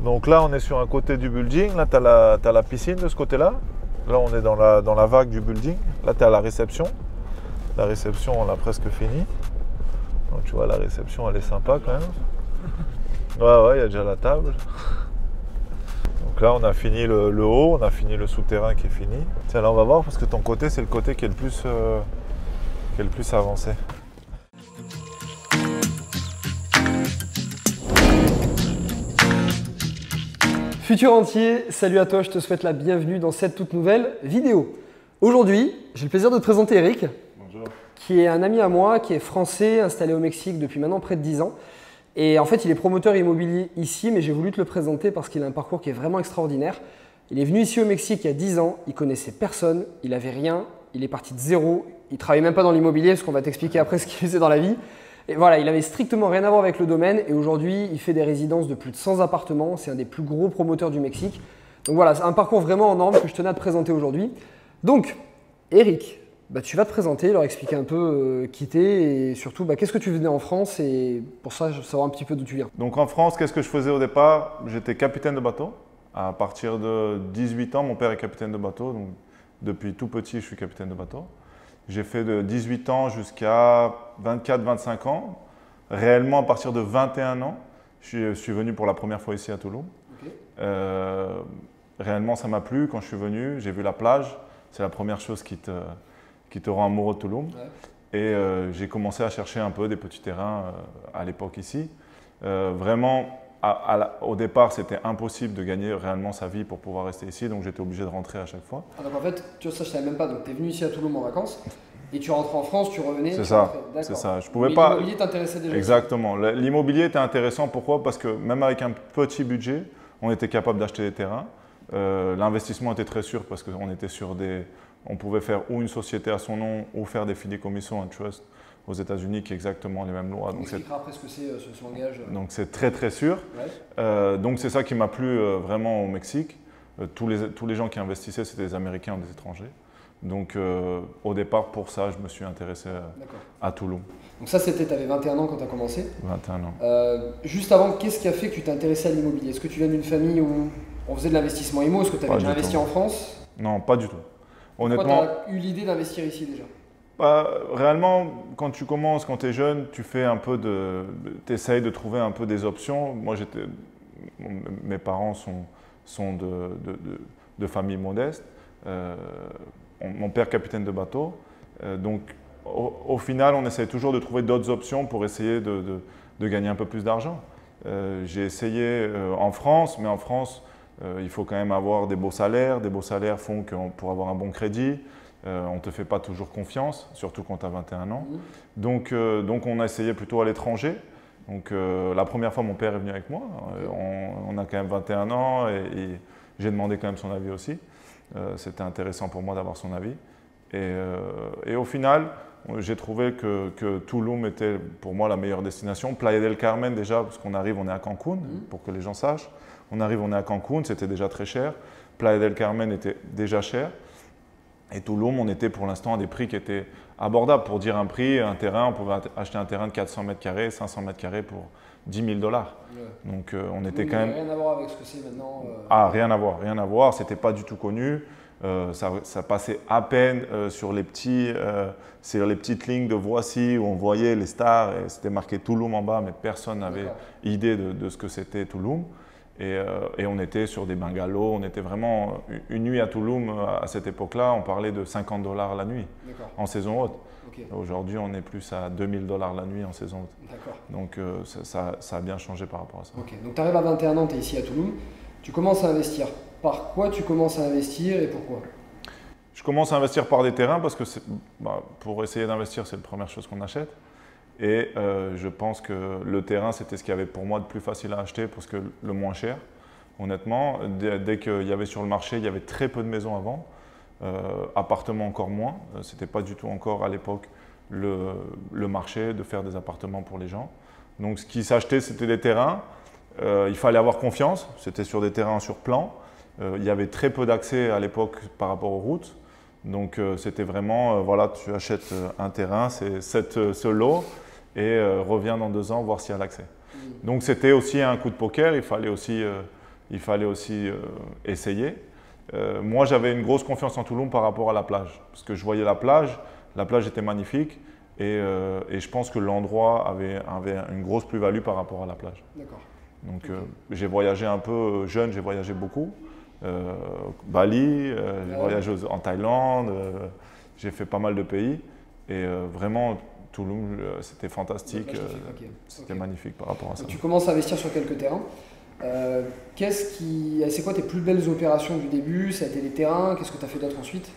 Donc là, on est sur un côté du building. Là, tu as la piscine de ce côté-là. Là, on est dans la vague du building. Là, tu as la réception. La réception, on l'a presque fini. Donc, tu vois, la réception, elle est sympa quand même. Ouais, il y a déjà la table. Donc là, on a fini le haut, on a fini le souterrain qui est fini. Tiens, là, on va voir parce que ton côté, c'est le côté qui est le plus avancé. Futur entier, salut à toi, je te souhaite la bienvenue dans cette toute nouvelle vidéo. Aujourd'hui, j'ai le plaisir de te présenter Eric. Bonjour. Qui est un ami à moi, qui est français, installé au Mexique depuis maintenant près de 10 ans. Et en fait, il est promoteur immobilier ici, mais j'ai voulu te le présenter parce qu'il a un parcours qui est vraiment extraordinaire. Il est venu ici au Mexique il y a 10 ans, il connaissait personne, il n'avait rien, il est parti de zéro, il ne travaillait même pas dans l'immobilier, parce qu'on va t'expliquer après ce qu'il faisait dans la vie. Et voilà, il avait strictement rien à voir avec le domaine et aujourd'hui, il fait des résidences de plus de 100 appartements. C'est un des plus gros promoteurs du Mexique. Donc voilà, c'est un parcours vraiment en norme que je tenais à te présenter aujourd'hui. Donc, Eric, tu vas te présenter, leur expliquer un peu qui t'es et surtout qu'est-ce que tu faisais en France et pour ça, je veux savoir un petit peu d'où tu viens. Donc en France, qu'est-ce que je faisais au départ? J'étais capitaine de bateau. À partir de 18 ans, mon père est capitaine de bateau. Donc depuis tout petit, je suis capitaine de bateau. J'ai fait de 18 ans jusqu'à 24-25 ans. Réellement, à partir de 21 ans, je suis venu pour la première fois ici à Tulum. Okay. Réellement, ça m'a plu. Quand je suis venu, j'ai vu la plage. C'est la première chose qui te rend amoureux de Tulum. Ouais. Et j'ai commencé à chercher un peu des petits terrains à l'époque ici. Vraiment, au départ, c'était impossible de gagner réellement sa vie pour pouvoir rester ici, donc j'étais obligé de rentrer à chaque fois. Ah, donc en fait, tu vois, ça je ne savais même pas, donc tu es venu ici à Tulum en vacances et tu rentrais en France, tu revenais. C'est ça, c'est ça. Je pouvais pas. L'immobilier t'intéressait déjà. Exactement. L'immobilier était intéressant, pourquoi? Parce que même avec un petit budget, on était capable d'acheter des terrains. L'investissement était très sûr parce qu'on était sur des. On pouvait faire ou une société à son nom ou faire des fideikommissions, un trust aux États-Unis qui est exactement les mêmes lois. Donc c'est après ce que c'est ce langage. Donc c'est très très sûr. Ouais. Donc c'est ça qui m'a plu vraiment au Mexique. Tous les gens qui investissaient, c'était des Américains ou des étrangers. Donc au départ, pour ça, je me suis intéressé à Tulum. Donc ça, c'était, tu avais 21 ans quand tu as commencé. 21 ans. Juste avant, qu'est-ce qui a fait que tu t'es intéressé à l'immobilier? Est-ce que tu viens d'une famille où on faisait de l'investissement immo? Est-ce que tu avais déjà investi en France? Non, pas du tout. Honnêtement. Pourquoi tu as eu l'idée d'investir ici déjà? Réellement, quand tu commences, quand tu es jeune, tu fais un peu tu essayes de trouver un peu des options. Moi, mes parents sont de famille modeste. Mon père capitaine de bateau. Donc, au final, on essaye toujours de trouver d'autres options pour essayer de gagner un peu plus d'argent. J'ai essayé en France, mais en France, il faut quand même avoir des beaux salaires. Des beaux salaires font que pour avoir un bon crédit, on ne te fait pas toujours confiance, surtout quand tu as 21 ans. Donc on a essayé plutôt à l'étranger. Donc la première fois, mon père est venu avec moi. On a quand même 21 ans et j'ai demandé quand même son avis aussi. C'était intéressant pour moi d'avoir son avis. Et au final, j'ai trouvé que Tulum était pour moi la meilleure destination. Playa del Carmen déjà, parce qu'on arrive, on est à Cancun, pour que les gens sachent. On arrive, on est à Cancun, c'était déjà très cher. Playa del Carmen était déjà cher. Et Tulum, on était pour l'instant à des prix qui étaient abordables. Pour dire un prix, un terrain, on pouvait acheter un terrain de 400 mètres carrés, 500 mètres carrés pour 10 000 $. Ouais. Donc on était quand même… Rien à voir avec ce que c'est maintenant. Ah, rien à voir, rien à voir. C'était pas du tout connu. Ça passait à peine sur les petites lignes de Voici où on voyait les stars et c'était marqué Tulum en bas, mais personne n'avait idée de ce que c'était Tulum. Et on était sur des bungalows, on était vraiment… Une nuit à Tulum, à cette époque-là, on parlait de 50 $ la nuit, en saison haute. Okay. Aujourd'hui, on est plus à 2000 $ la nuit en saison haute. Donc ça a bien changé par rapport à ça. Okay. Donc tu arrives à 21 ans, tu es ici à Tulum, tu commences à investir. Par quoi tu commences à investir et pourquoi? Je commence à investir par des terrains parce que pour essayer d'investir, c'est la première chose qu'on achète. Et je pense que le terrain, c'était ce qu'il y avait pour moi de plus facile à acheter parce que le moins cher. Honnêtement, dès qu'il y avait sur le marché, il y avait très peu de maisons avant. Appartements encore moins. Ce n'était pas du tout encore à l'époque le marché de faire des appartements pour les gens. Donc ce qui s'achetait, c'était des terrains. Il fallait avoir confiance. C'était sur des terrains sur plan. Il y avait très peu d'accès à l'époque par rapport aux routes. Donc c'était vraiment, voilà, tu achètes un terrain, c'est ce lot et reviens dans 2 ans voir s'il y a l'accès. Donc c'était aussi un coup de poker, il fallait aussi il fallait aussi essayer. Moi, j'avais une grosse confiance en Tulum par rapport à la plage, parce que je voyais la plage était magnifique, et je pense que l'endroit avait une grosse plus-value par rapport à la plage. D'accord. Donc j'ai voyagé un peu jeune, j'ai voyagé beaucoup. Bali, j'ai voyagé en Thaïlande, j'ai fait pas mal de pays, et vraiment Tulum, c'était fantastique, c'était magnifique par rapport à ça. Tu commences à investir sur quelques terrains. C'est quoi tes plus belles opérations du début? Ça a été les terrains, qu'est-ce que tu as fait d'autre ensuite?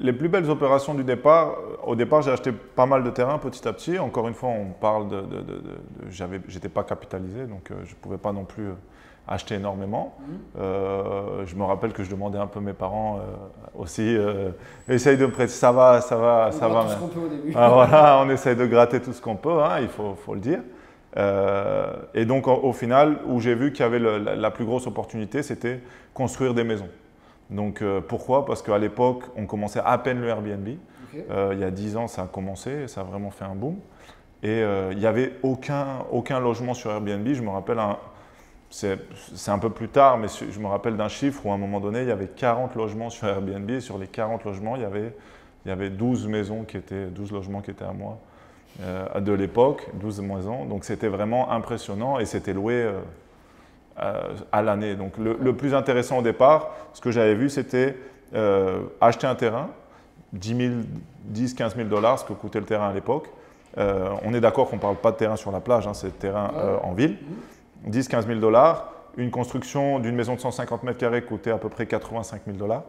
Les plus belles opérations du départ, au départ j'ai acheté pas mal de terrains petit à petit. Encore une fois, on parle j'étais pas capitalisé, donc je ne pouvais pas non plus acheter énormément. Je me rappelle que je demandais un peu mes parents aussi, essaye de me prêter, ça va. On gratte tout ce qu'on peut au début. Voilà, on essaye de gratter tout ce qu'on peut, hein, il faut le dire. Et donc au final, où j'ai vu qu'il y avait la plus grosse opportunité, c'était construire des maisons. Donc pourquoi? Parce qu'à l'époque, on commençait à peine le Airbnb. Okay. Il y a 10 ans, ça a commencé, ça a vraiment fait un boom. Et il n'y avait aucun logement sur Airbnb. Je me rappelle, c'est un peu plus tard, mais je me rappelle d'un chiffre où à un moment donné, il y avait 40 logements sur Airbnb. Et sur les 40 logements, il y avait 12 logements qui étaient à moi de l'époque, 12 maisons. Donc c'était vraiment impressionnant et c'était loué à l'année. Donc le plus intéressant au départ, ce que j'avais vu, c'était acheter un terrain, 10 15 000 $, ce que coûtait le terrain à l'époque. On est d'accord qu'on ne parle pas de terrain sur la plage, hein, c'est terrain en ville. 10 15 000 $, une construction d'une maison de 150 mètres carrés coûtait à peu près 85 000 $.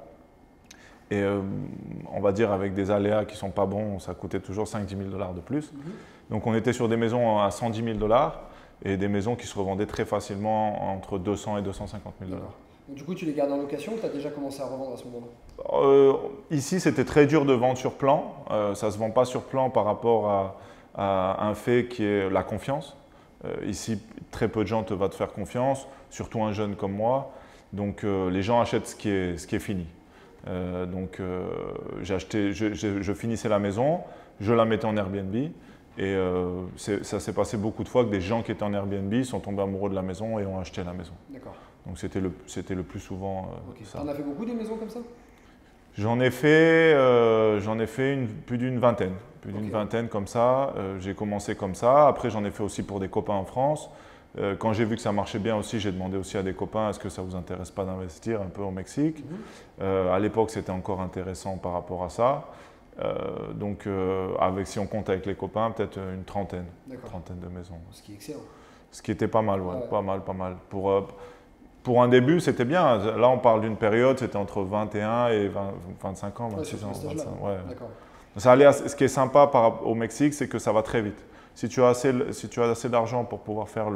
Et on va dire avec des aléas qui ne sont pas bons, ça coûtait toujours 5 10 000 $ de plus. Donc on était sur des maisons à 110 000 $ et des maisons qui se revendaient très facilement entre 200 et 250 000 $. Donc, du coup, tu les gardes en location ou tu as déjà commencé à revendre à ce moment-là? Ici, c'était très dur de vendre sur plan. Ça ne se vend pas sur plan par rapport à un fait qui est la confiance. Ici, très peu de gens vont te faire confiance, surtout un jeune comme moi. Donc les gens achètent ce qui est fini. Je finissais la maison, je la mettais en Airbnb et ça s'est passé beaucoup de fois que des gens qui étaient en Airbnb sont tombés amoureux de la maison et ont acheté la maison. D'accord. Donc c'était le plus souvent ça. Tu en as fait beaucoup des maisons comme ça? J'en ai fait plus d'une vingtaine. Plus d'une vingtaine comme ça. J'ai commencé comme ça. Après, j'en ai fait aussi pour des copains en France. Quand j'ai vu que ça marchait bien aussi, j'ai demandé aussi à des copains, est-ce que ça ne vous intéresse pas d'investir un peu au Mexique? À l'époque, c'était encore intéressant par rapport à ça. Si on compte avec les copains, peut-être une trentaine de maisons. Ce qui est excellent. Ce qui était pas mal, ouais. Pas mal. Pour un début, c'était bien. Là, on parle d'une période, c'était entre 21 et 25 ans, 26 ans. 25, ouais. Ça allait ce qui est sympa au Mexique, c'est que ça va très vite. Si tu as assez d'argent pour pouvoir faire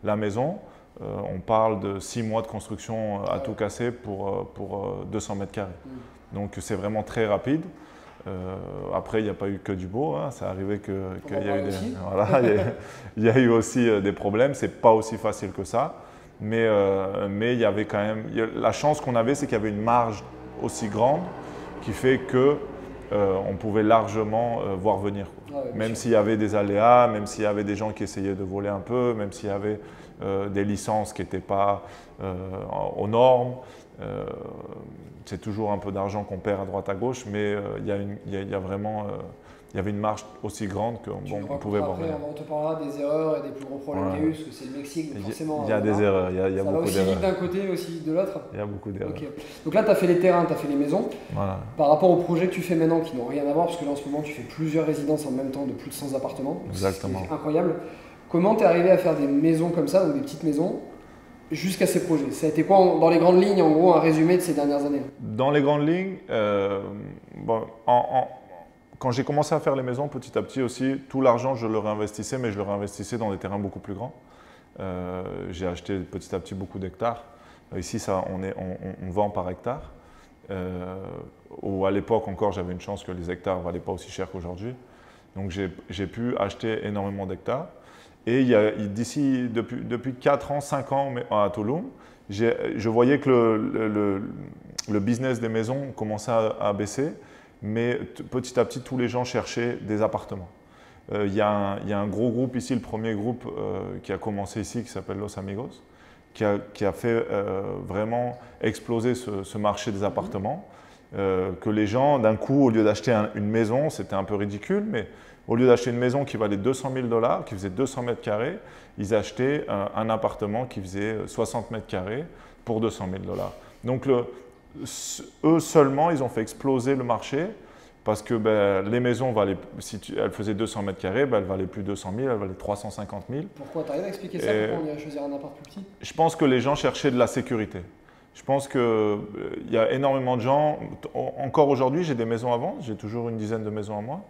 la maison, on parle de 6 mois de construction à tout casser pour 200 mètres carrés. Donc c'est vraiment très rapide. Après, il n'y a pas eu que du beau, hein. Ça arrivait qu'il y a eu il y a eu aussi des problèmes. C'est pas aussi facile que ça. Mais il y avait quand même… La chance qu'on avait, c'est qu'il y avait une marge aussi grande qui fait qu'on pouvait largement voir venir. Même s'il y avait des aléas, même s'il y avait des gens qui essayaient de voler un peu, même s'il y avait des licences qui n'étaient pas aux normes. C'est toujours un peu d'argent qu'on perd à droite à gauche, mais il y avait une marge aussi grande qu'on pouvait voir. Après, on te parlera des erreurs et des plus gros problèmes qu'il y a eu, parce que c'est le Mexique, donc forcément… Il y a des erreurs, il y a beaucoup d'erreurs. Ça va aussi vite d'un côté, aussi vite de l'autre. Il y a beaucoup d'erreurs. Okay. Donc là, tu as fait les terrains, tu as fait les maisons. Voilà. Par rapport aux projets que tu fais maintenant, qui n'ont rien à voir, parce que là, en ce moment, tu fais plusieurs résidences en même temps de plus de 100 appartements. Exactement. C'est incroyable. Comment tu es arrivé à faire des maisons comme ça, donc des petites maisons, jusqu'à ces projets? Ça a été quoi, dans les grandes lignes, en gros, un résumé de ces dernières années? Dans les grandes lignes, quand j'ai commencé à faire les maisons, petit à petit aussi, tout l'argent, je le réinvestissais, mais je le réinvestissais dans des terrains beaucoup plus grands. J'ai acheté petit à petit beaucoup d'hectares. Ici, on vend par hectare. À l'époque encore, j'avais une chance que les hectares ne valaient pas aussi cher qu'aujourd'hui. Donc j'ai pu acheter énormément d'hectares. Et depuis 4 ans, 5 ans à Tulum, je voyais que le business des maisons commençait à baisser, mais petit à petit, tous les gens cherchaient des appartements. Il y a un gros groupe ici, le premier groupe qui a commencé ici, qui s'appelle Los Amigos, qui a fait vraiment exploser ce marché des appartements. Que les gens, d'un coup, au lieu d'acheter une maison, c'était un peu ridicule, mais au lieu d'acheter une maison qui valait 200 000 $, qui faisait 200 mètres carrés, ils achetaient un appartement qui faisait 60 mètres carrés pour 200 000 $. Donc, eux seulement, ils ont fait exploser le marché parce que les maisons valaient, si elles faisaient 200 mètres carrés, elles ne valaient plus 200 000, elles valaient 350 000. Pourquoi? Tu arrives à expliquer ça? Pourquoi on irait choisir un appart plus petit? Je pense que les gens cherchaient de la sécurité. Je pense qu'il y a énormément de gens, encore aujourd'hui j'ai des maisons à vendre, j'ai toujours une dizaine de maisons à moi.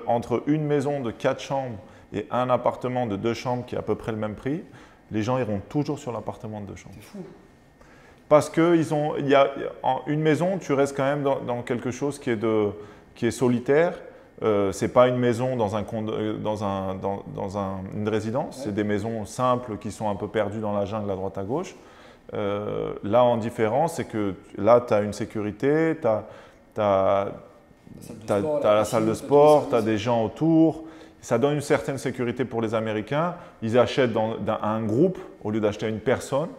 Entre une maison de 4 chambres et un appartement de 2 chambres qui est à peu près le même prix, les gens iront toujours sur l'appartement de 2 chambres. C'est fou. Parce en une maison, tu restes quand même dans quelque chose qui est solitaire. Ce n'est pas une maison dans une résidence, c'est des maisons simples qui sont un peu perdues dans la jungle à droite à gauche. Là, en différence, c'est que là, tu as une sécurité, tu as la salle de sport, tu as des gens autour. Ça donne une certaine sécurité pour les Américains. Ils achètent à un groupe au lieu d'acheter à une personne.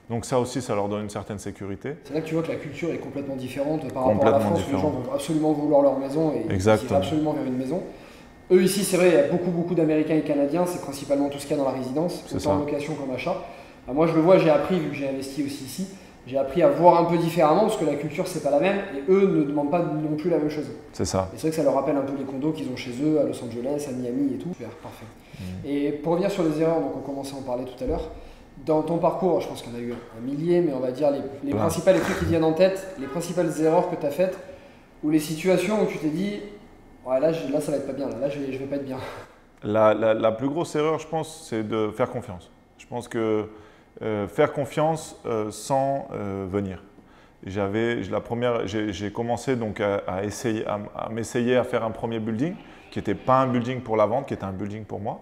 Donc ça aussi, ça leur donne une certaine sécurité. C'est là que tu vois que la culture est complètement différente par rapport à la France, où les gens vont absolument vouloir leur maison et ils iront absolument vers une maison. Eux ici, c'est vrai, il y a beaucoup d'Américains et Canadiens, c'est principalement tout ce qu'il y a dans la résidence, autant en location qu'en achat. Moi, je le vois, j'ai appris, vu que j'ai investi aussi ici, j'ai appris à voir un peu différemment parce que la culture, c'est pas la même et eux ne demandent pas non plus la même chose. C'est ça. Et c'est vrai que ça leur rappelle un peu les condos qu'ils ont chez eux, à Los Angeles, à Miami et tout. Super, parfait. Et pour revenir sur les erreurs, donc on commençait à en parler tout à l'heure. Dans ton parcours, je pense qu'il y en a eu un millier, mais on va dire les principales, les trucs qui viennent en tête, les principales erreurs que tu as faites, ou les situations où tu t'es dit, ouais, là ça va être pas bien, là je vais pas être bien. La plus grosse erreur, je pense, c'est de faire confiance. Je pense que faire confiance sans venir. J'ai commencé donc à m'essayer à faire un premier building, qui n'était pas un building pour la vente, qui était un building pour moi.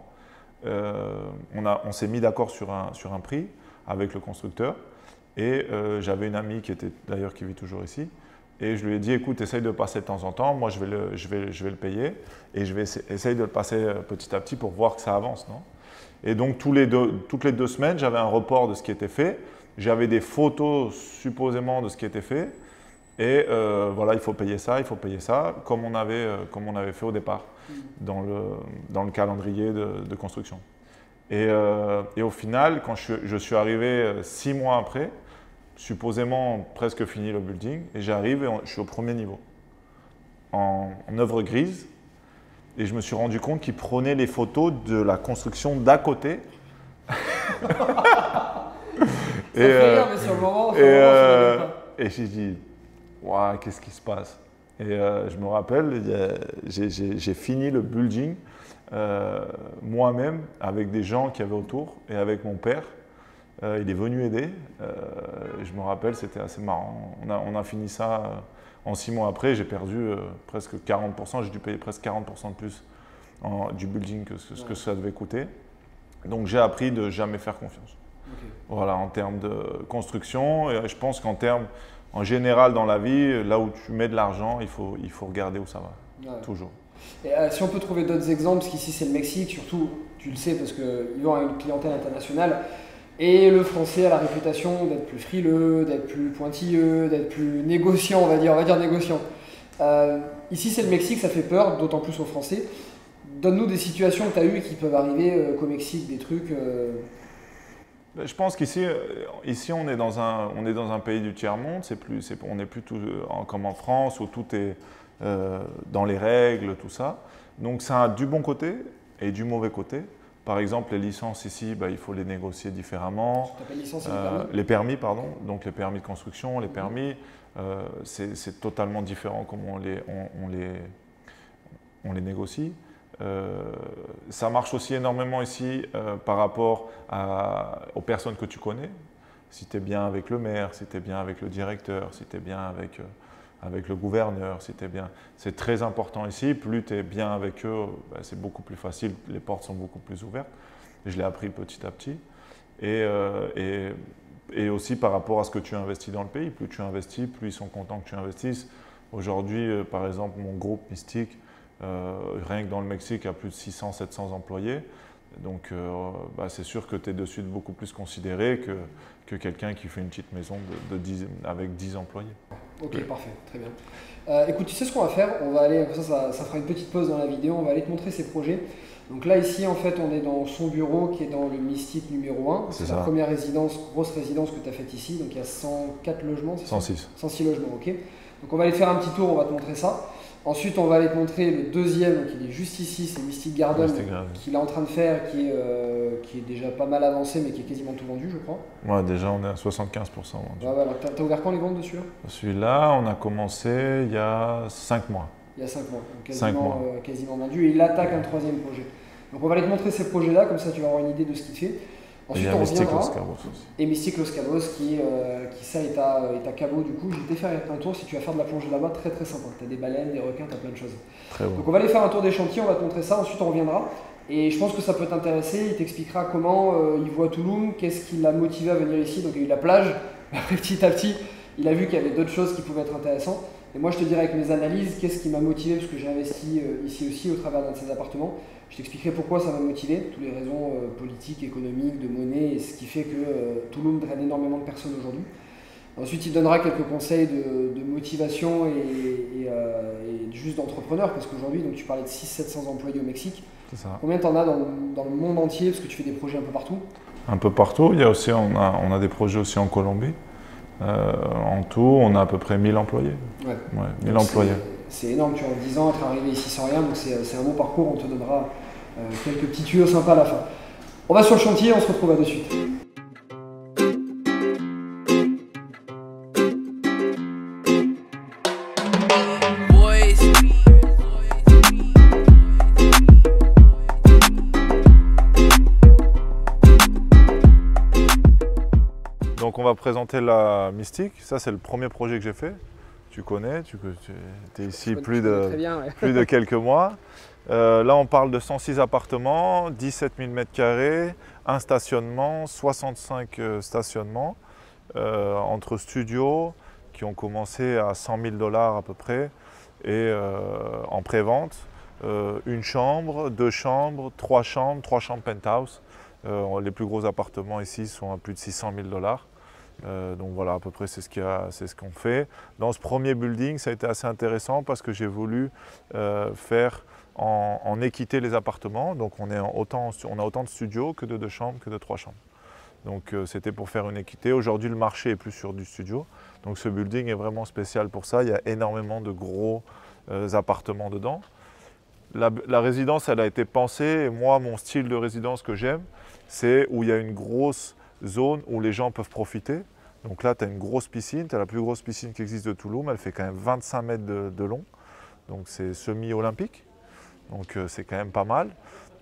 On s'est mis d'accord sur un prix avec le constructeur et j'avais une amie qui vit toujours ici et je lui ai dit écoute, essaye de passer de temps en temps, moi je vais le payer et je vais essayer de le passer petit à petit pour voir que ça avance, non? Et donc toutes les 2 semaines j'avais un report de ce qui était fait, j'avais des photos supposément de ce qui était fait et voilà, il faut payer ça, comme on avait fait au départ dans le calendrier de construction. Et au final, quand je suis arrivé 6 mois après, supposément presque fini le building, et j'arrive et je suis au premier niveau, en œuvre grise, et je me suis rendu compte qu'ils prenaient les photos de la construction d'à côté. Et j'ai dit, waouh, qu'est-ce qui se passe? Et je me rappelle, j'ai fini le building moi-même avec des gens qui avaient autour et avec mon père. Il est venu aider. Je me rappelle, c'était assez marrant. On a fini ça en 6 mois après. J'ai perdu presque 40%. J'ai dû payer presque 40% de plus du building que ce que ça devait coûter. Donc j'ai appris de jamais faire confiance. Okay. Voilà, en termes de construction. Et je pense qu'en termes en général, dans la vie, là où tu mets de l'argent, il faut regarder où ça va, toujours. Et si on peut trouver d'autres exemples, parce qu'ici c'est le Mexique, surtout, tu le sais, parce qu'ils ont une clientèle internationale, et le français a la réputation d'être plus frileux, d'être plus pointilleux, d'être plus négociant, on va dire négociant. Ici c'est le Mexique, ça fait peur, d'autant plus aux Français. Donne-nous des situations que tu as eues qui peuvent arriver qu'au Mexique, des trucs… Je pense qu'ici, on est dans un pays du tiers-monde, on n'est plus tout comme en France où tout est dans les règles, tout ça. Donc ça a du bon côté et du mauvais côté. Par exemple, les licences ici, il faut les négocier différemment. Tu t'appelles licence et les permis, pardon. Donc les permis de construction, les permis, c'est totalement différent comment on les négocie. Ça marche aussi énormément ici par rapport aux personnes que tu connais. Si tu es bien avec le maire, si tu es bien avec le directeur, si tu es bien avec le gouverneur, si tu es bien… C'est très important ici. Plus tu es bien avec eux, c'est beaucoup plus facile, les portes sont beaucoup plus ouvertes. Je l'ai appris petit à petit. Et aussi par rapport à ce que tu investis dans le pays. Plus tu investis, plus ils sont contents que tu investisses. Aujourd'hui, par exemple, mon groupe Mystique, rien que dans le Mexique, il y a plus de 600-700 employés. Donc c'est sûr que tu es de suite beaucoup plus considéré que quelqu'un qui fait une petite maison avec 10 employés. Ok, parfait, très bien. Écoute, tu sais ce qu'on va faire? On va aller, ça fera une petite pause dans la vidéo, on va aller te montrer ses projets. Donc là, ici, en fait, on est dans son bureau qui est dans le Mystique numéro 1. C'est la première grosse résidence que tu as faite ici. Donc il y a 104 logements, c'est 106. Ça 106 logements, ok. Donc on va aller te faire un petit tour, on va te montrer ça. Ensuite, on va aller te montrer le deuxième, donc il est juste ici, c'est Mystic Garden, qu'il est en train de faire, qui est déjà pas mal avancé, mais qui est quasiment tout vendu, je crois. Ouais, déjà on est à 75% vendu. Ouais, alors t'as ouvert quand les ventes dessus? Celui-là, on a commencé il y a 5 mois. Il y a 5 mois, donc quasiment vendu, et il attaque un troisième projet. Donc on va aller te montrer ces projets-là, comme ça tu vas avoir une idée de ce qu'il fait. Ensuite, on reviendra. Los Cabos aussi. Et Mystic Los Cabos qui ça est à Cabo du coup. J'ai été faire un tour si tu vas faire de la plongée là-bas, très très sympa. Tu as des baleines, des requins, tu as plein de choses. Très bon. Donc on va aller faire un tour des chantiers, on va te montrer ça, ensuite on reviendra. Et je pense que ça peut t'intéresser, il t'expliquera comment il voit Tulum, qu'est-ce qui l'a motivé à venir ici. Donc il y a eu la plage, après petit à petit, il a vu qu'il y avait d'autres choses qui pouvaient être intéressantes. Et moi je te dirai avec mes analyses, qu'est-ce qui m'a motivé, parce que j'ai investi ici aussi au travers d'un de ces appartements. Je t'expliquerai pourquoi ça m'a motivé, toutes les raisons politiques, économiques, de monnaie, et ce qui fait que Tulum draine énormément de personnes aujourd'hui. Ensuite, il donnera quelques conseils de motivation et juste d'entrepreneur, parce qu'aujourd'hui, tu parlais de 600-700 employés au Mexique. C'est ça. Combien tu en as dans le monde entier, parce que tu fais des projets un peu partout? Un peu partout. Il y a aussi, on a des projets aussi en Colombie. En tout, on a à peu près 1000 employés. Ouais. 1000 employés. C'est énorme, tu vois, en 10 ans, être arrivé ici sans rien, donc c'est un bon parcours, on te donnera quelques petits tuyaux sympas à la fin. On va sur le chantier, on se retrouve à de suite. Donc on va présenter la Mystique, ça c'est le premier projet que j'ai fait. Tu connais, tu es ici plus de quelques mois. Là, on parle de 106 appartements, 17 000 m², un stationnement, 65 stationnements, entre studios qui ont commencé à 100 000 $ à peu près, et en pré-vente, une chambre, 2 chambres, 3 chambres penthouse. Les plus gros appartements ici sont à plus de 600 000 $. Donc voilà, à peu près c'est ce qu'on fait. Dans ce premier building, ça a été assez intéressant parce que j'ai voulu faire en équité les appartements. Donc on a autant de studios que de 2 chambres, que de 3 chambres. Donc c'était pour faire une équité. Aujourd'hui, le marché est plus sur du studio. Donc ce building est vraiment spécial pour ça. Il y a énormément de gros appartements dedans. La résidence, elle a été pensée. Et moi, mon style de résidence que j'aime, c'est où il y a une grosse zone où les gens peuvent profiter. Donc là, tu as une grosse piscine, tu as la plus grosse piscine qui existe de Tulum, elle fait quand même 25 mètres de long, donc c'est semi-olympique, donc c'est quand même pas mal,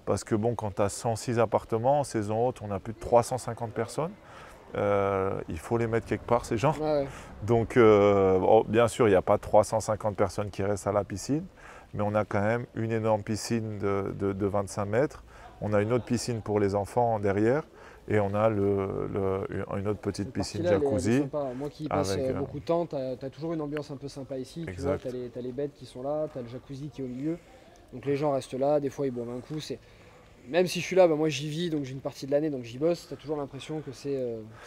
parce que bon, quand tu as 106 appartements, en saison haute, on a plus de 350 personnes, il faut les mettre quelque part ces gens. Ouais. Donc bien sûr, il n'y a pas 350 personnes qui restent à la piscine, mais on a quand même une énorme piscine de 25 mètres, on a une autre piscine pour les enfants derrière, et on a une autre petite piscine jacuzzi. Moi qui y passe beaucoup de temps, tu as toujours une ambiance un peu sympa ici. Tu vois, tu as les bêtes qui sont là, tu as le jacuzzi qui est au milieu. Donc les gens restent là, des fois ils boivent un coup. Même si je suis là, moi j'y vis, donc j'ai une partie de l'année, donc j'y bosse. Tu as toujours l'impression que c'est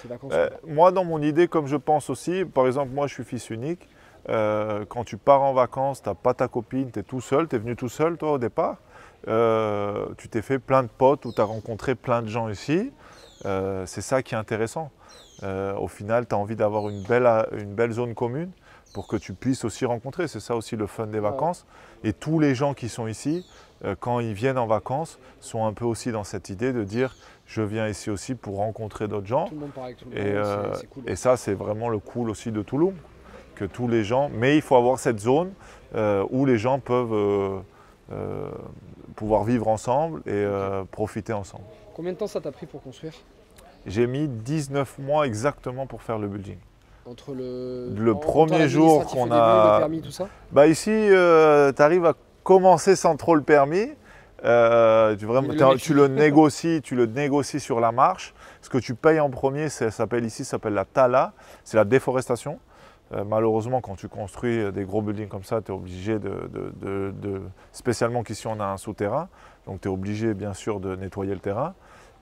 vacances. Moi, dans mon idée, comme je pense aussi, par exemple, moi je suis fils unique. Quand tu pars en vacances, tu n'as pas ta copine, tu es tout seul, tu es venu tout seul toi au départ. Tu t'es fait plein de potes où tu as rencontré plein de gens ici. C'est ça qui est intéressant. Au final, tu as envie d'avoir une belle zone commune pour que tu puisses aussi rencontrer. C'est ça aussi le fun des vacances. Et tous les gens qui sont ici, quand ils viennent en vacances, sont un peu aussi dans cette idée de dire je viens ici aussi pour rencontrer d'autres gens. Tout le monde parle avec tout le monde, c'est cool. Et ça, c'est vraiment le cool aussi de Tulum. Que tous les gens, mais il faut avoir cette zone où les gens peuvent pouvoir vivre ensemble et profiter ensemble. Combien de temps ça t'a pris pour construire? J'ai mis 19 mois exactement pour faire le building. Entre le premier jour qu'on a... le permis, tout ça? Bah ici, tu arrives à commencer sans trop le permis. Tu le négocies sur la marche. Ce que tu payes en premier, ça s'appelle la tala, c'est la déforestation. Malheureusement, quand tu construis des gros buildings comme ça, tu es obligé spécialement qu'ici on a un souterrain, donc tu es obligé bien sûr de nettoyer le terrain.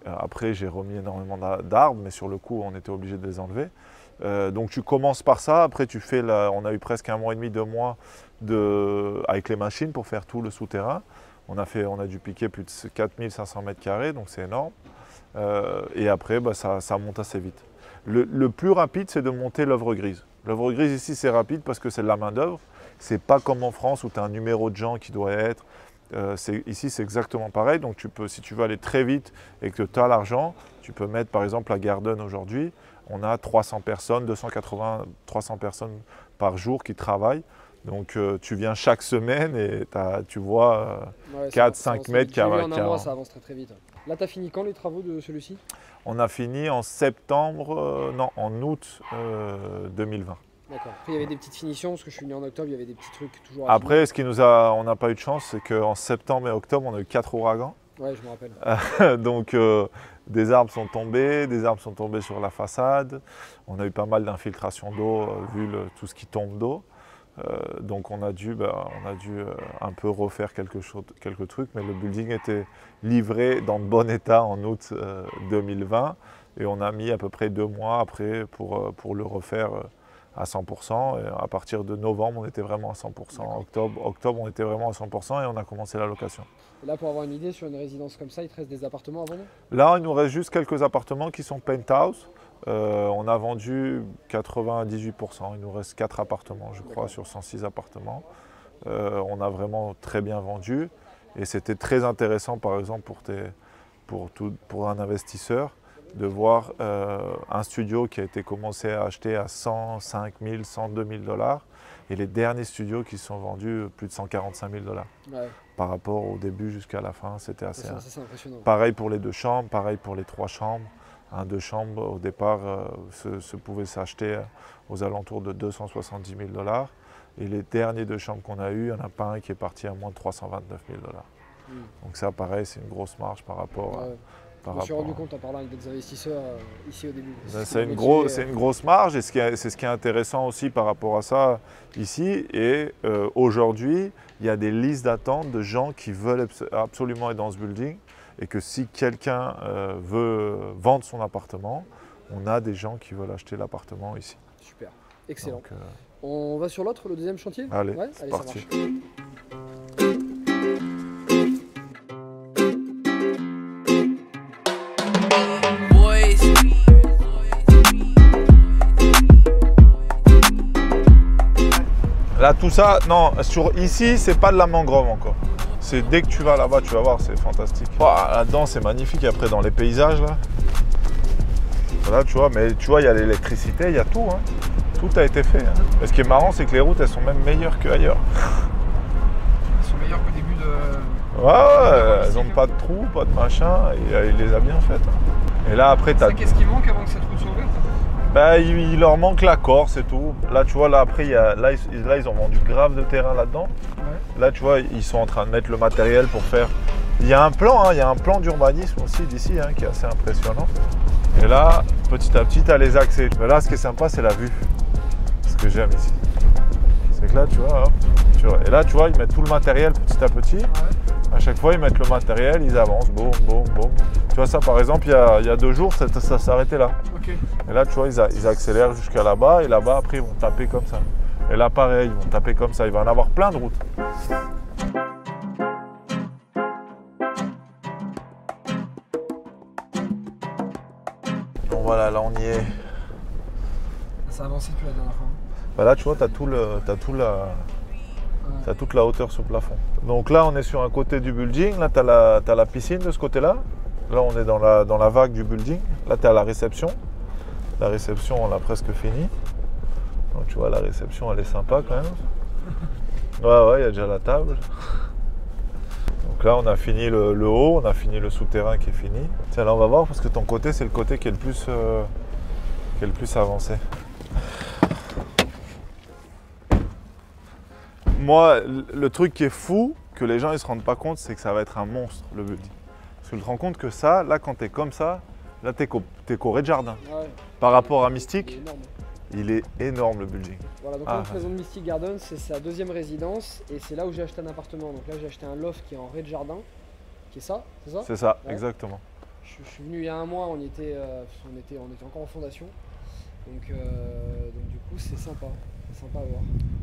Après, j'ai remis énormément d'arbres, mais sur le coup, on était obligé de les enlever. Donc tu commences par ça, après tu fais, on a eu presque 1 mois et demi, 2 mois avec les machines pour faire tout le souterrain. On a dû piquer plus de 4500 mètres carrés, donc c'est énorme. Et après, ça monte assez vite. Le plus rapide, c'est de monter l'œuvre grise. L'œuvre grise ici, c'est rapide parce que c'est de la main d'œuvre. C'est pas comme en France où tu as un numéro de gens qui doit être. Ici, c'est exactement pareil. Donc si tu veux aller très vite et que tu as l'argent, tu peux mettre par exemple à Garden aujourd'hui. On a 300 personnes, 280, 300 personnes par jour qui travaillent. Donc tu viens chaque semaine et tu vois 4-5 mètres qui avancent. En un mois, ça avance très vite. Là, tu as fini quand les travaux de celui-ci? On a fini en en août 2020. D'accord. Après, il y avait des petites finitions, parce que je suis venu en octobre, il y avait des petits trucs toujours à Après, on n'a pas eu de chance, c'est qu'en septembre et octobre, on a eu 4 ouragans. Ouais, je me rappelle. Donc, des arbres sont tombés sur la façade. On a eu pas mal d'infiltration d'eau, vu tout ce qui tombe d'eau. Donc, on a dû un peu refaire quelques trucs, mais le building était livré dans de bon état en août 2020. Et on a mis à peu près 2 mois après pour le refaire à 100%. Et à partir de novembre, on était vraiment à 100%. Octobre, on était vraiment à 100% et on a commencé la location. Et là, pour avoir une idée, sur une résidence comme ça, il te reste des appartements à vendre? Là, il nous reste juste quelques appartements qui sont penthouse. On a vendu 98%. Il nous reste 4 appartements, je crois, sur 106 appartements. On a vraiment très bien vendu. Et c'était très intéressant, par exemple, pour un investisseur, de voir un studio qui a été commencé à acheter à 105 000, 102 000 $, et les derniers studios qui sont vendus plus de 145 000 $. Ouais. Par rapport au début jusqu'à la fin, c'était assez impressionnant. Pareil pour les 2 chambres, pareil pour les 3 chambres. Un 2 chambres, au départ, pouvait s'acheter aux alentours de 270 000 $. Et les derniers 2 chambres qu'on a eu, il n'y en a pas un qui est parti à moins de 329 000 $. Donc ça, pareil, c'est une grosse marge par rapport à... Je me suis rendu compte en parlant avec d'autres investisseurs ici au début. C'est une grosse marge et c'est ce qui est intéressant aussi par rapport à ça ici. Et aujourd'hui, il y a des listes d'attente de gens qui veulent absolument être dans ce building et que si quelqu'un veut vendre son appartement, on a des gens qui veulent acheter l'appartement ici. Super, excellent. Donc, on va sur l'autre, le deuxième chantier? Allez, c'est parti. Ça marche. Là, tout ça, non, ici, c'est pas de la mangrove encore. C'est dès que tu vas là-bas, tu vas voir, c'est fantastique. Oh, là-dedans, c'est magnifique. Après, dans les paysages, là. Voilà, tu vois, mais tu vois, il y a l'électricité, il y a tout. Hein. Tout a été fait. Hein. Et ce qui est marrant, c'est que les routes, elles sont même meilleures qu'ailleurs. Elles sont meilleures qu'au début de... Ouais, elles n'ont pas de trous, pas de machin. Et il les a bien faites. Hein. Et là, après, tu as... Qu'est-ce qui manque avant que cette route soit ouverte? Ben, il leur manque la Corse et tout. Là, tu vois, là, après, là, ils ont vendu grave de terrain là-dedans. Ouais. Là, tu vois, ils sont en train de mettre le matériel pour faire... Il y a un plan, hein, il y a un plan d'urbanisme aussi d'ici hein, qui est assez impressionnant. Et là, petit à petit, tu as les accès. Mais là, ce qui est sympa, c'est la vue. Ce que j'aime ici. C'est que là, tu vois, hop, et là, tu vois, ils mettent tout le matériel petit à petit. Ouais. À chaque fois, ils mettent le matériel, ils avancent, boum, boum, boum. Tu vois, ça, par exemple, il y a 2 jours, ça s'arrêtait là. Okay. Et là, tu vois, ils accélèrent jusqu'à là-bas. Et là-bas, après, ils vont taper comme ça. Et là, pareil, ils vont taper comme ça. Il va en avoir plein de routes. Bon, voilà, là, on y est. Ça a avancé depuis la dernière fois. Bah là, tu vois, tu as toute la hauteur sous plafond. Donc là, on est sur un côté du building. Là, tu as la piscine de ce côté-là. Là, on est dans la vague du building. Là, tu as la réception. La réception, on l'a presque fini. Donc, tu vois, la réception, elle est sympa quand même. Ouais, il y a déjà la table. Donc là, on a fini le haut. On a fini le souterrain qui est fini. Tiens, là, on va voir parce que ton côté, c'est le côté qui est le plus avancé. Moi, le truc qui est fou, que les gens ne se rendent pas compte, c'est que ça va être un monstre, le building. Parce que tu te rends compte que ça, là, quand tu es comme ça, là, tu es qu'au rez-de-jardin. Ouais. Par rapport à Mystique, Il est énorme le building. Voilà, donc là, on présente Mystic Garden, c'est sa deuxième résidence et c'est là où j'ai acheté un appartement. Donc là, j'ai acheté un loft qui est en rez-de-jardin, qui est ça, c'est ça? C'est ça, ouais. Exactement. Je suis venu il y a un mois, on était encore en fondation. Donc du coup, c'est sympa à voir.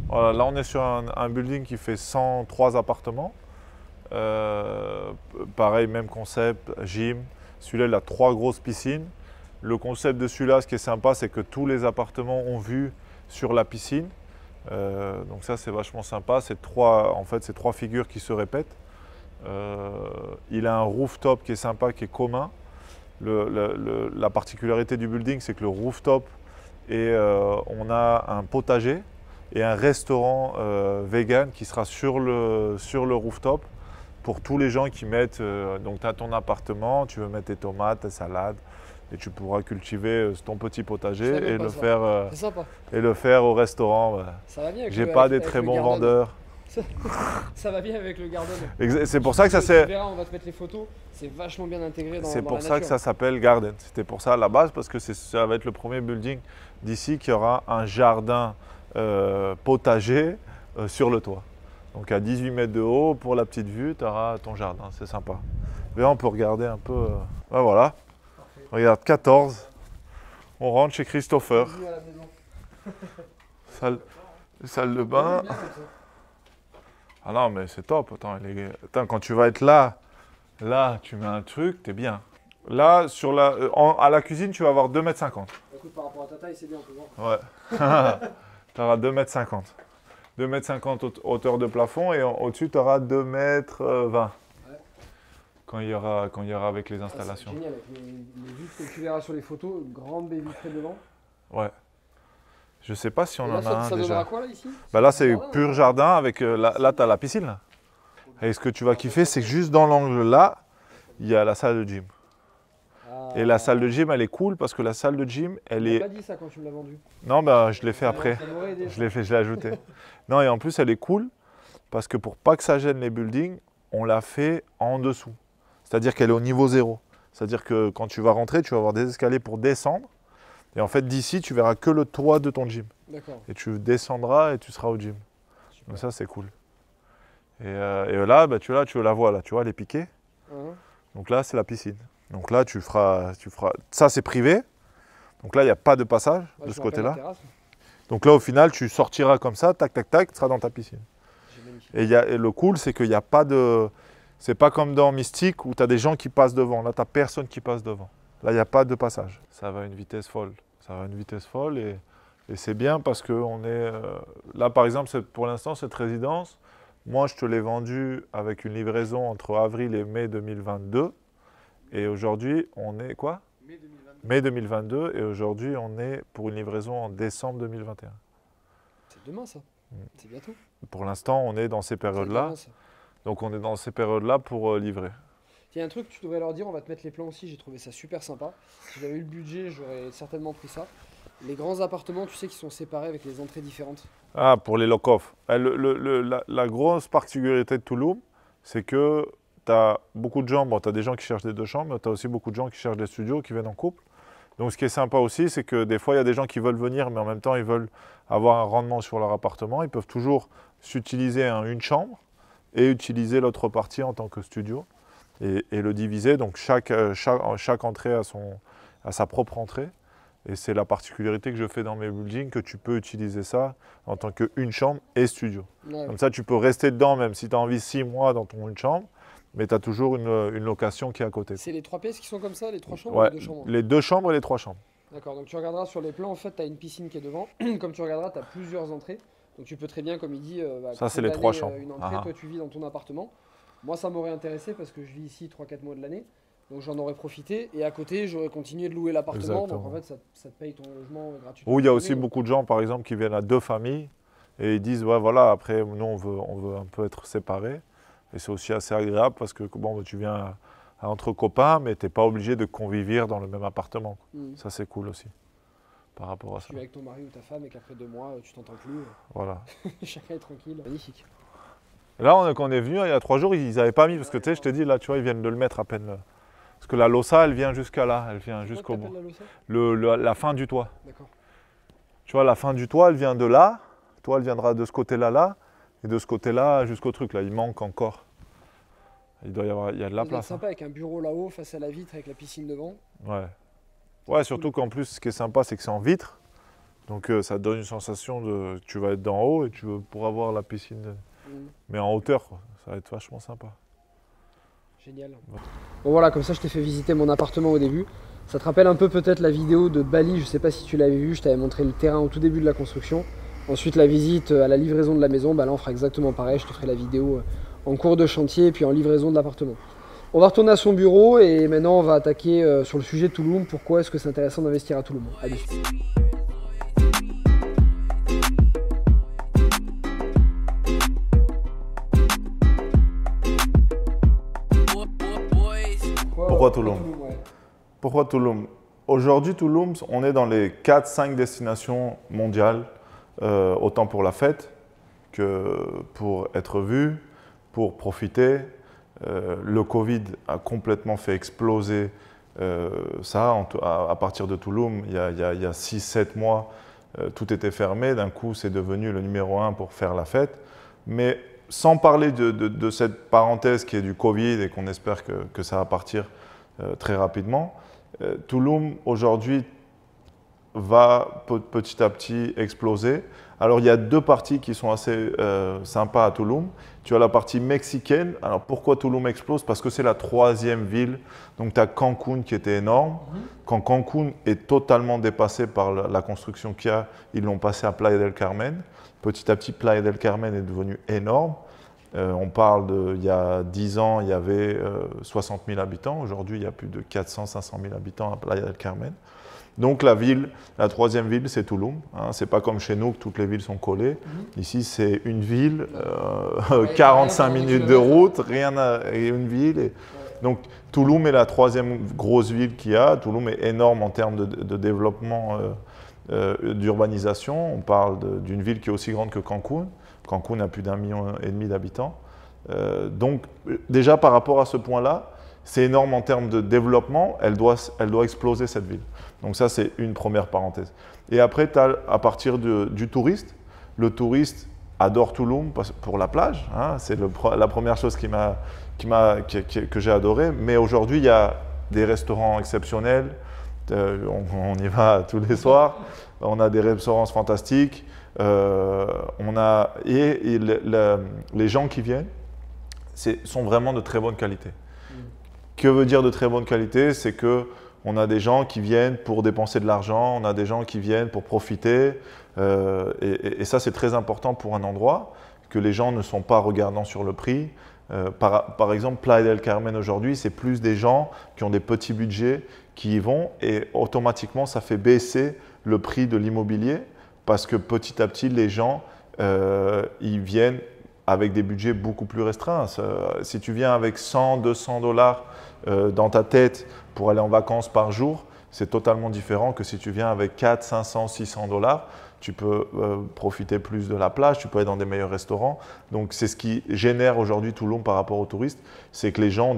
Voilà, là, on est sur un building qui fait 103 appartements. Pareil, même concept, gym. Celui-là, il a 3 grosses piscines. Le concept de celui-là, ce qui est sympa, c'est que tous les appartements ont vue sur la piscine. Donc ça, c'est vachement sympa. C'est 3 figures qui se répètent. Il a un rooftop qui est sympa, qui est commun. La particularité du building, c'est que le rooftop, on a un potager et un restaurant vegan qui sera sur le rooftop pour tous les gens qui mettent. Donc tu as ton appartement, tu veux mettre tes tomates, tes salades, et tu pourras cultiver ton petit potager et le faire au restaurant. Ça va bien. J'ai pas des très bons vendeurs. Ça va bien avec le garden. C'est pour ça que ça c'est. Tu verras, on va te mettre les photos. C'est vachement bien intégré dans la nature. C'est pour ça que ça s'appelle garden. C'était pour ça à la base, parce que ça va être le premier building d'ici qui aura un jardin potager sur le toit. Donc à 18 mètres de haut, pour la petite vue, tu auras ton jardin. C'est sympa. Et là, on peut regarder un peu. Ben voilà. Parfait. Regarde, 14. On rentre chez Christopher. Salle de bain. Ah non, mais c'est top. Attends, quand tu vas être là, tu mets un truc, t'es bien. Là, à la cuisine, tu vas avoir 2,50 m. Écoute, par rapport à ta taille, c'est bien, on peut voir. Ouais. Tu auras 2,50 m. 2,50 m hauteur de plafond et au-dessus, tu auras 2,20 m. Ouais. Quand il y aura avec les installations. C'est génial, avec les vues que tu verras sur les photos, une grande baie vitrée devant. Ouais. Je sais pas si on en a un ça déjà. donnera quoi là ici? Bah là c'est pur jardin avec là tu as la piscine là. Et ce que tu vas kiffer c'est que juste dans l'angle là, il y a la salle de gym. Et la salle de gym elle est cool parce que la salle de gym elle est. Tu m'as pas dit ça quand tu me l'as vendu. Non bah je l'ai fait après. Je l'ai ajouté. Non et en plus elle est cool parce que pour pas que ça gêne les buildings, on l'a fait en dessous. C'est-à-dire qu'elle est au niveau 0. C'est-à-dire que quand tu vas rentrer, tu vas avoir des escaliers pour descendre. Et en fait, d'ici, tu verras que le toit de ton gym. D'accord. Et tu descendras et tu seras au gym. Super. Donc ça, c'est cool. Et là, bah, tu la vois, là, tu vois, les piquets. Donc là, c'est la piscine. Donc là, tu feras. Ça, c'est privé. Donc là, il n'y a pas de passage de ce côté-là. Donc là, au final, tu sortiras comme ça, tac, tac, tac, tu seras dans ta piscine. Et le cool, c'est qu'il n'y a pas de. C'est pas comme dans Mystique où tu as des gens qui passent devant. Là, tu n'as personne qui passe devant. Là, il n'y a pas de passage. Ça va à une vitesse folle. Et c'est bien parce que là, par exemple, pour l'instant, cette résidence, moi, je te l'ai vendue avec une livraison entre avril et mai 2022. Et aujourd'hui, on est quoi? Mai 2022. Et aujourd'hui, on est pour une livraison en décembre 2021. C'est demain, ça. C'est bientôt. Pour l'instant, on est dans ces périodes-là. Donc, on est dans ces périodes-là pour livrer. Il y a un truc que tu devrais leur dire, on va te mettre les plans aussi, j'ai trouvé ça super sympa. Si j'avais eu le budget, j'aurais certainement pris ça. Les grands appartements, tu sais, qui sont séparés avec les entrées différentes. Ah, pour les lock-off. La grosse particularité de Tulum, c'est que tu as beaucoup de gens, bon, tu as des gens qui cherchent des 2 chambres, mais tu as aussi beaucoup de gens qui cherchent des studios, qui viennent en couple. Donc ce qui est sympa aussi, c'est que des fois, il y a des gens qui veulent venir, mais en même temps, ils veulent avoir un rendement sur leur appartement. Ils peuvent toujours s'utiliser une chambre et utiliser l'autre partie en tant que studio. Et le diviser, donc chaque entrée a sa propre entrée. Et c'est la particularité que je fais dans mes buildings, que tu peux utiliser ça en tant qu'une chambre et studio. Ouais. Comme ça, tu peux rester dedans, même si tu as envie 6 mois dans une chambre, mais tu as toujours une location qui est à côté. C'est les 3 pièces qui sont comme ça, les 3 chambres ouais, ou les 2 chambres? Les 2 chambres et les 3 chambres. D'accord, donc tu regarderas sur les plans, en fait, tu as une piscine qui est devant. Comme tu regarderas, tu as plusieurs entrées. Donc tu peux très bien, comme il dit, ça c'est les 3 chambres. Une entrée, toi tu vis dans ton appartement. Moi, ça m'aurait intéressé parce que je vis ici 3-4 mois de l'année. Donc j'en aurais profité. Et à côté, j'aurais continué de louer l'appartement. Donc en fait, ça te paye ton logement gratuitement. Ou il y a aussi beaucoup de gens, par exemple, qui viennent à 2 familles et ils disent, ouais, voilà, après, nous, on veut un peu être séparés. Et c'est aussi assez agréable parce que bon, tu viens entre copains, mais tu n'es pas obligé de convivre dans le même appartement. Ça, c'est cool aussi, par rapport à ça. Tu es avec ton mari ou ta femme et qu'après 2 mois, tu t'entends plus. Voilà. Chacun est tranquille. Magnifique. Là, quand on est venu, il y a 3 jours, ils n'avaient pas mis, parce que tu sais, je te dis, là, tu vois, ils viennent de le mettre à peine. Parce que la losa, elle vient jusqu'à là, elle vient jusqu'au bout. La la fin du toit. D'accord. Tu vois, la fin du toit, elle vient de là. Le toit, elle viendra de ce côté-là, là. Et de ce côté-là jusqu'au truc, là. Il manque encore. Il y a de la place. C'est sympa avec un bureau là-haut, face à la vitre, avec la piscine devant. Ouais. Ouais, surtout qu'en plus, ce qui est sympa, c'est que c'est en vitre. Donc ça donne une sensation de... Tu vas être d'en haut et tu pourras voir la piscine. Mais en hauteur, quoi. Ça va être vachement sympa. Génial. Bon voilà, comme ça je t'ai fait visiter mon appartement au début. Ça te rappelle un peu peut-être la vidéo de Bali, je sais pas si tu l'avais vu, je t'avais montré le terrain au tout début de la construction. Ensuite la visite à la livraison de la maison, bah là on fera exactement pareil, je te ferai la vidéo en cours de chantier et puis en livraison de l'appartement. On va retourner à son bureau et maintenant on va attaquer sur le sujet de Tulum. Pourquoi est-ce que c'est intéressant d'investir à Tulum? À de suite. Pourquoi Tulum? Pourquoi Tulum? Aujourd'hui, Tulum, on est dans les 4-5 destinations mondiales, autant pour la fête que pour être vu, pour profiter. Le Covid a complètement fait exploser ça. À partir de Tulum, il y a 6-7 mois, tout était fermé. D'un coup, c'est devenu le numéro 1 pour faire la fête. Mais sans parler de cette parenthèse qui est du Covid et qu'on espère que ça va partir très rapidement, Tulum aujourd'hui va petit à petit exploser. Alors il y a deux parties qui sont assez sympas à Tulum. Tu as la partie mexicaine. Alors pourquoi Tulum explose? Parce que c'est la 3e ville. Donc tu as Cancun qui était énorme. Quand Cancun est totalement dépassé par la construction qu'il y a, ils l'ont passé à Playa del Carmen. Petit à petit, Playa del Carmen est devenu énorme. On parle il y a 10 ans, il y avait 60 000 habitants. Aujourd'hui, il y a plus de 400-500 000 habitants à Playa del Carmen. Donc la ville, la 3e ville, c'est Tulum. Hein. C'est pas comme chez nous que toutes les villes sont collées. Ici, c'est une ville, 45 minutes de route, et une ville. Et... Donc Tulum est la 3e grosse ville qu'il y a. Tulum est énorme en termes de développement d'urbanisation. On parle d'une ville qui est aussi grande que Cancun. Cancun a plus d'1,5 million d'habitants. Donc déjà par rapport à ce point-là, c'est énorme en termes de développement, elle doit exploser cette ville. Donc ça, c'est une première parenthèse. Et après, tu as à partir du touriste. Le touriste adore Tulum pour la plage. Hein, c'est la première chose que j'ai adoré. Mais aujourd'hui, il y a des restaurants exceptionnels. On y va tous les soirs. On a des restaurants fantastiques. Les gens qui viennent sont vraiment de très bonne qualité. Que veut dire de très bonne qualité? C'est qu'on a des gens qui viennent pour dépenser de l'argent, on a des gens qui viennent pour profiter. Et ça, c'est très important pour un endroit, que les gens ne sont pas regardants sur le prix. Par exemple, Playa del Carmen aujourd'hui, c'est plus des gens qui ont des petits budgets qui y vont et automatiquement, ça fait baisser le prix de l'immobilier parce que petit à petit, les gens, ils viennent avec des budgets beaucoup plus restreints. Si tu viens avec 100-200 dollars dans ta tête pour aller en vacances par jour, c'est totalement différent que si tu viens avec 4, 500, 600 dollars. Tu peux profiter plus de la plage, tu peux aller dans des meilleurs restaurants. Donc c'est ce qui génère aujourd'hui Tulum par rapport aux touristes, c'est que les gens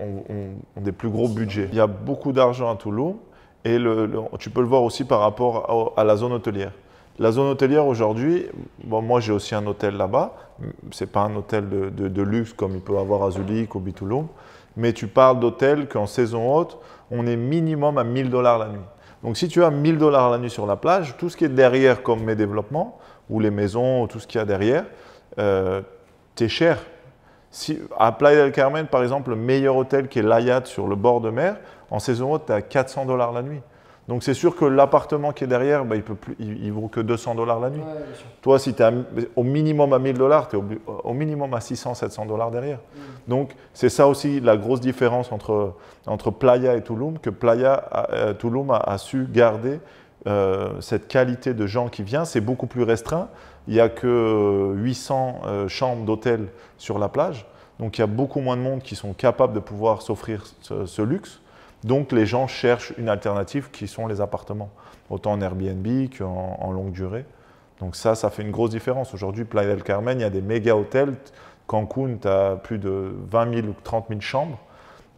ont des plus gros budgets. Il y a beaucoup d'argent à Tulum et tu peux le voir aussi par rapport à la zone hôtelière. La zone hôtelière aujourd'hui, bon, moi j'ai aussi un hôtel là-bas, ce n'est pas un hôtel de luxe comme il peut avoir à Zulik ou Bitulum, mais tu parles d'hôtels qu'en saison haute, on est minimum à 1000 dollars la nuit. Donc si tu as 1000 dollars la nuit sur la plage, tout ce qui est derrière comme mes développements, ou les maisons, ou tout ce qu'il y a derrière, t'es cher. À Playa del Carmen, par exemple, le meilleur hôtel qui est l'Hyatt sur le bord de mer, en saison haute, tu as 400 dollars la nuit. Donc c'est sûr que l'appartement qui est derrière, bah, il vaut que 200 dollars la nuit. Ouais, toi, si tu es au minimum à 1000 dollars, tu es au minimum à 600-700 dollars derrière. Donc c'est ça aussi la grosse différence entre Playa et Tulum, que Tulum a su garder cette qualité de gens qui viennent. C'est beaucoup plus restreint. Il n'y a que 800 chambres d'hôtel sur la plage. Donc il y a beaucoup moins de monde qui sont capables de pouvoir s'offrir ce luxe. Donc les gens cherchent une alternative qui sont les appartements, autant en Airbnb qu'en longue durée. Donc ça fait une grosse différence. Aujourd'hui, Playa del Carmen, il y a des méga hôtels. Cancun, tu as plus de 20 000 ou 30 000 chambres.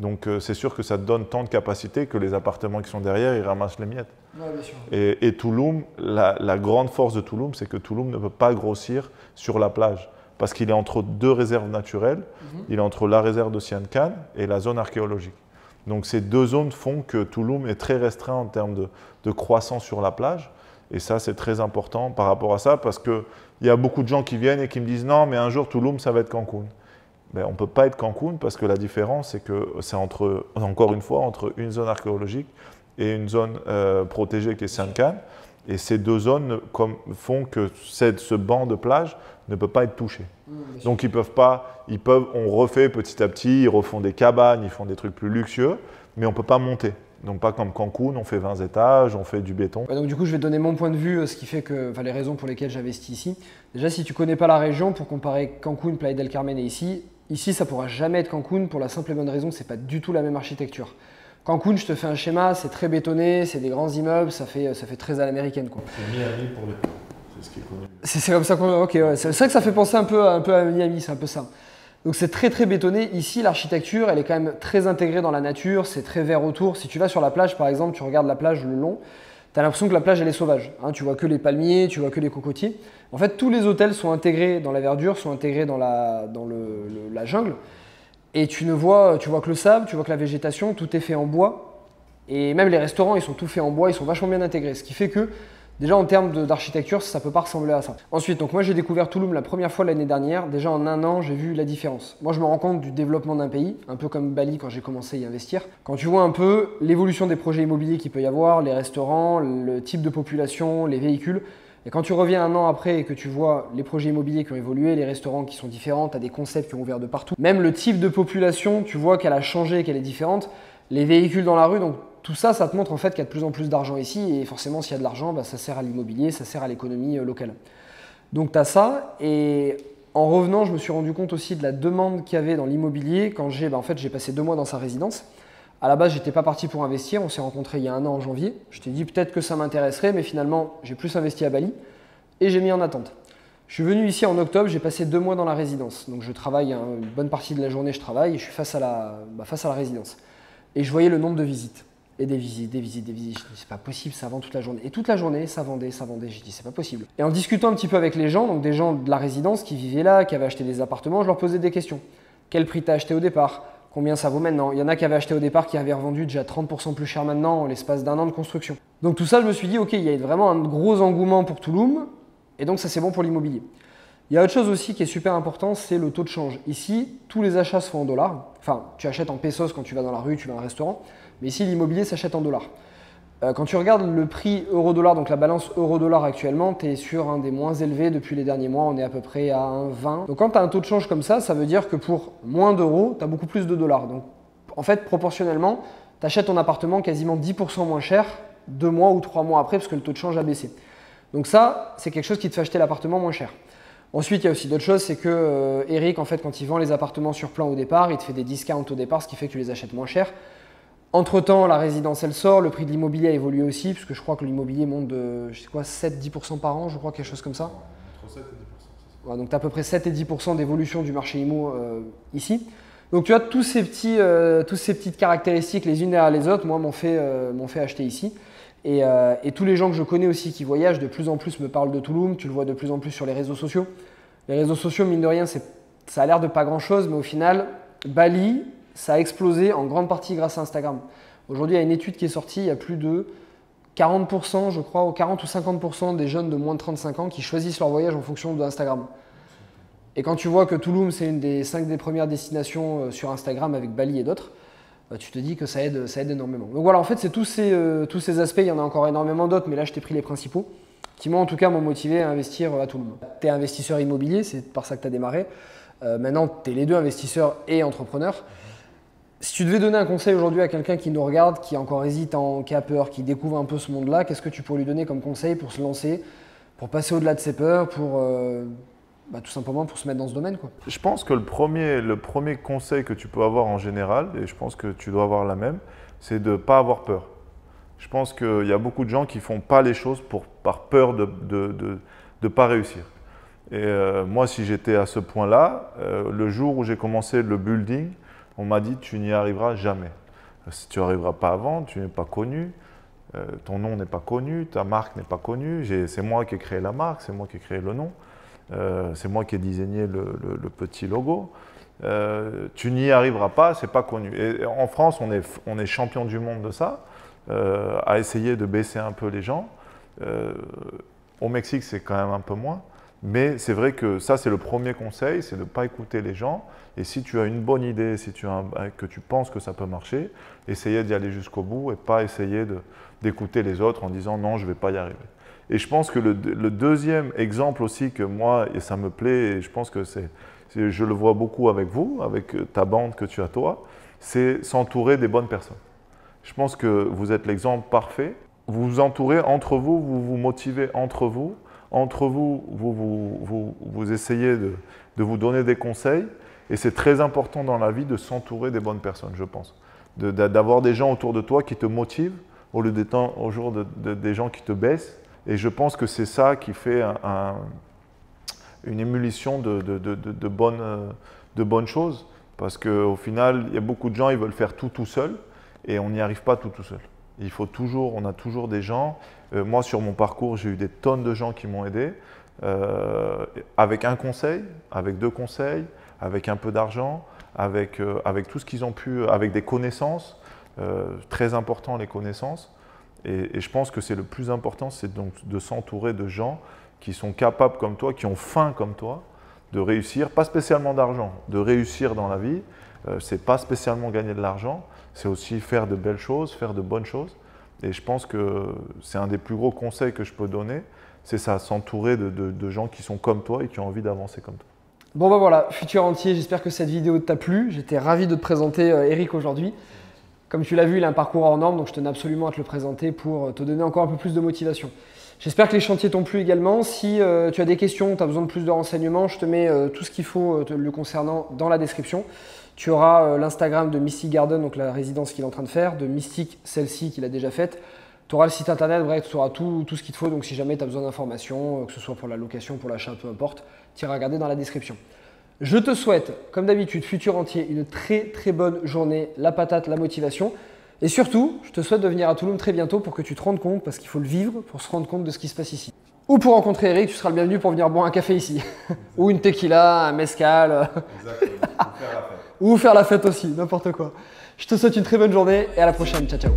Donc c'est sûr que ça te donne tant de capacité que les appartements qui sont derrière, ils ramassent les miettes. Ouais, bien sûr. Et Tulum, la grande force de Tulum, c'est que Tulum ne peut pas grossir sur la plage. Parce qu'il est entre deux réserves naturelles. Il est entre la réserve de Sian K'an et la zone archéologique. Donc ces deux zones font que Tulum est très restreint en termes de croissance sur la plage. Et ça, c'est très important par rapport à ça, parce qu'il y a beaucoup de gens qui viennent et qui me disent « Non, mais un jour, Tulum, ça va être Cancun ». Ben, on ne peut pas être Cancun parce que la différence, c'est que c'est encore une fois, entre une zone archéologique et une zone protégée qui est Sian K'an. Et ces deux zones font que ce banc de plage ne peut pas être touché. Donc on refait petit à petit, ils refont des cabanes, ils font des trucs plus luxueux, mais on ne peut pas monter. Donc pas comme Cancun, on fait 20 étages, on fait du béton. Ouais, donc du coup, je vais donner mon point de vue, ce qui fait que, les raisons pour lesquelles j'investis ici. Déjà, si tu ne connais pas la région, pour comparer Cancun, Playa del Carmen et ici, ça ne pourra jamais être Cancun pour la simple et bonne raison que ce n'est pas du tout la même architecture. Cancun, je te fais un schéma, c'est très bétonné, c'est des grands immeubles, ça fait très à l'américaine. C'est Miami pour les pauvres, c'est ce qui est connu. C'est comme ça qu'on... Ok, ouais. C'est vrai que ça fait penser un peu à Miami, c'est un peu ça. Donc c'est très très bétonné. Ici, l'architecture, elle est quand même très intégrée dans la nature, c'est très vert autour. Si tu vas sur la plage, par exemple, tu regardes la plage le long, tu as l'impression que la plage, elle est sauvage. Hein, tu vois que les palmiers, tu vois que les cocotiers. En fait, tous les hôtels sont intégrés dans la verdure, sont intégrés dans la jungle. Et tu vois que le sable, tu vois que la végétation, tout est fait en bois. Et même les restaurants, ils sont tous faits en bois, ils sont vachement bien intégrés. Ce qui fait que, déjà en termes d'architecture, ça ne peut pas ressembler à ça. Ensuite, donc moi j'ai découvert Tulum la première fois l'année dernière. Déjà en un an, j'ai vu la différence. Moi je me rends compte du développement d'un pays, un peu comme Bali quand j'ai commencé à y investir. Quand tu vois un peu l'évolution des projets immobiliers qu'il peut y avoir, les restaurants, le type de population, les véhicules. Et quand tu reviens un an après et que tu vois les projets immobiliers qui ont évolué, les restaurants qui sont différents, tu as des concepts qui ont ouvert de partout. Même le type de population, tu vois qu'elle a changé, qu'elle est différente. Les véhicules dans la rue, donc tout ça, ça te montre en fait qu'il y a de plus en plus d'argent ici. Et forcément, s'il y a de l'argent, ça sert à l'immobilier, ça sert à l'économie locale. Donc tu as ça. Et en revenant, je me suis rendu compte aussi de la demande qu'il y avait dans l'immobilier quand j'ai passé 2 mois dans sa résidence. À la base, je n'étais pas parti pour investir. On s'est rencontrés il y a un an en janvier. Je t'ai dit peut-être que ça m'intéresserait, mais finalement, j'ai plus investi à Bali et j'ai mis en attente. Je suis venu ici en octobre, j'ai passé 2 mois dans la résidence. Donc je travaille, une bonne partie de la journée, je travaille et je suis face à la résidence. Et je voyais le nombre de visites. Et des visites. Je dis, c'est pas possible, ça vend toute la journée. Et toute la journée, ça vendait. J'ai dit, c'est pas possible. Et en discutant un petit peu avec les gens, donc des gens de la résidence qui vivaient là, qui avaient acheté des appartements, je leur posais des questions. Quel prix t'as acheté au départ? Combien ça vaut maintenant? Il y en a qui avaient acheté au départ, qui avaient revendu déjà 30% plus cher maintenant en l'espace d'1 an de construction. Donc tout ça, je me suis dit, ok, il y a vraiment un gros engouement pour Tulum, et donc ça c'est bon pour l'immobilier. Il y a autre chose aussi qui est super important, c'est le taux de change. Ici, tous les achats se font en dollars. Enfin, tu achètes en pesos quand tu vas dans la rue, tu vas à un restaurant, mais ici l'immobilier s'achète en dollars. Quand tu regardes le prix euro-dollar, donc la balance euro-dollar actuellement, tu es sur un des moins élevés depuis les derniers mois, on est à peu près à 1,20. Donc quand tu as un taux de change comme ça veut dire que pour moins d'euros, tu as beaucoup plus de dollars. Donc en fait, proportionnellement, tu achètes ton appartement quasiment 10% moins cher 2 mois ou 3 mois après parce que le taux de change a baissé. Donc ça, c'est quelque chose qui te fait acheter l'appartement moins cher. Ensuite, il y a aussi d'autres choses, c'est que Eric, en fait, quand il vend les appartements sur plan au départ, il te fait des discounts au départ, ce qui fait que tu les achètes moins cher. Entre-temps, la résidence, elle sort, le prix de l'immobilier a évolué aussi, puisque je crois que l'immobilier monte de 7-10% par an, je crois, quelque chose comme ça. Entre 7 et 10%, c'est ça. Ouais, donc tu as à peu près 7 et 10% d'évolution du marché immo ici. Donc tu as toutes ces petites caractéristiques les unes derrière les autres, moi, m'ont fait acheter ici. Et tous les gens que je connais aussi qui voyagent de plus en plus me parlent de Tulum, tu le vois de plus en plus sur les réseaux sociaux. Les réseaux sociaux, mine de rien, ça a l'air de pas grand-chose, mais au final, Bali, ça a explosé en grande partie grâce à Instagram. Aujourd'hui, il y a une étude qui est sortie, il y a plus de 40%, je crois, ou 40 ou 50% des jeunes de moins de 35 ans qui choisissent leur voyage en fonction d'Instagram. Et quand tu vois que Tulum, c'est une des 5 des premières destinations sur Instagram avec Bali et d'autres, tu te dis que ça aide énormément. Donc voilà, en fait, c'est tous ces aspects, il y en a encore énormément d'autres, mais là, je t'ai pris les principaux, qui moi, en tout cas, m'ont motivé à investir à Tulum. Tu es investisseur immobilier, c'est par ça que tu as démarré. Maintenant, tu es les deux, investisseurs et entrepreneurs. Si tu devais donner un conseil aujourd'hui à quelqu'un qui nous regarde, qui est encore hésitant, qui a peur, qui découvre un peu ce monde-là, qu'est-ce que tu pourrais lui donner comme conseil pour se lancer, pour passer au-delà de ses peurs, pour tout simplement pour se mettre dans ce domaine, quoi? Je pense que le premier conseil que tu peux avoir en général, et je pense que tu dois avoir la même, c'est de ne pas avoir peur. Je pense qu'il y a beaucoup de gens qui ne font pas les choses par peur de ne pas réussir. Et moi, si j'étais à ce point-là, le jour où j'ai commencé le building, on m'a dit tu n'y arriveras jamais. Si tu n'y arriveras pas avant, tu n'es pas connu, ton nom n'est pas connu, ta marque n'est pas connue, c'est moi qui ai créé la marque, c'est moi qui ai créé le nom, c'est moi qui ai designé le petit logo. Tu n'y arriveras pas, c'est pas connu. Et en France, on est champion du monde de ça, à essayer de baisser un peu les gens. Au Mexique, c'est quand même un peu moins. Mais c'est vrai que ça, c'est le premier conseil, c'est de ne pas écouter les gens. Et si tu as une bonne idée, que tu penses que ça peut marcher, essayer d'y aller jusqu'au bout et pas essayer d'écouter les autres en disant non, je ne vais pas y arriver. Et je pense que le deuxième exemple aussi que moi, et ça me plaît, et je pense que je le vois beaucoup avec vous, avec ta bande que tu as toi, c'est s'entourer des bonnes personnes. Je pense que vous êtes l'exemple parfait. Vous vous entourez entre vous, vous vous motivez entre vous. Entre vous, vous essayez de vous donner des conseils. Et c'est très important dans la vie de s'entourer des bonnes personnes, je pense. D'avoir des gens autour de toi qui te motivent au lieu d'être des gens qui te baissent. Et je pense que c'est ça qui fait une émulsion de bonnes choses. Parce qu'au final, il y a beaucoup de gens, ils veulent faire tout seul. Et on n'y arrive pas tout seul. On a toujours des gens. Moi, sur mon parcours, j'ai eu des tonnes de gens qui m'ont aidé. Avec un conseil, avec 2 conseils, avec un peu d'argent, avec tout ce qu'ils ont pu, avec des connaissances. Très important, les connaissances. Et je pense que c'est le plus important, c'est donc de s'entourer de gens qui sont capables comme toi, qui ont faim comme toi, de réussir, pas spécialement d'argent, de réussir dans la vie. C'est pas spécialement gagner de l'argent, c'est aussi faire de belles choses, faire de bonnes choses. Et je pense que c'est un des plus gros conseils que je peux donner, c'est ça, s'entourer de gens qui sont comme toi et qui ont envie d'avancer comme toi. Bon bah voilà, futur entier, j'espère que cette vidéo t'a plu. J'étais ravi de te présenter Eric aujourd'hui. Comme tu l'as vu, il a un parcours hors norme, donc je tenais absolument à te le présenter pour te donner encore un peu plus de motivation. J'espère que les chantiers t'ont plu également. Si tu as des questions, tu as besoin de plus de renseignements, je te mets tout ce qu'il faut le concernant dans la description. Tu auras l'Instagram de Mystic Garden, donc la résidence qu'il est en train de faire, de Mystic, celle-ci qu'il a déjà faite. Tu auras le site internet, bref, tu auras tout ce qu'il te faut. Donc si jamais tu as besoin d'informations, que ce soit pour la location, pour l'achat, peu importe, tu iras regarder dans la description. Je te souhaite, comme d'habitude, futur entier, une très bonne journée, la patate, la motivation. Et surtout, je te souhaite de venir à Tulum très bientôt pour que tu te rendes compte, parce qu'il faut le vivre pour se rendre compte de ce qui se passe ici. Ou pour rencontrer Eric, tu seras le bienvenu pour venir boire un café ici. Ou une tequila, un mezcal. Exactement. Ou faire la fête aussi, n'importe quoi. Je te souhaite une très bonne journée et à la prochaine. Ciao, ciao.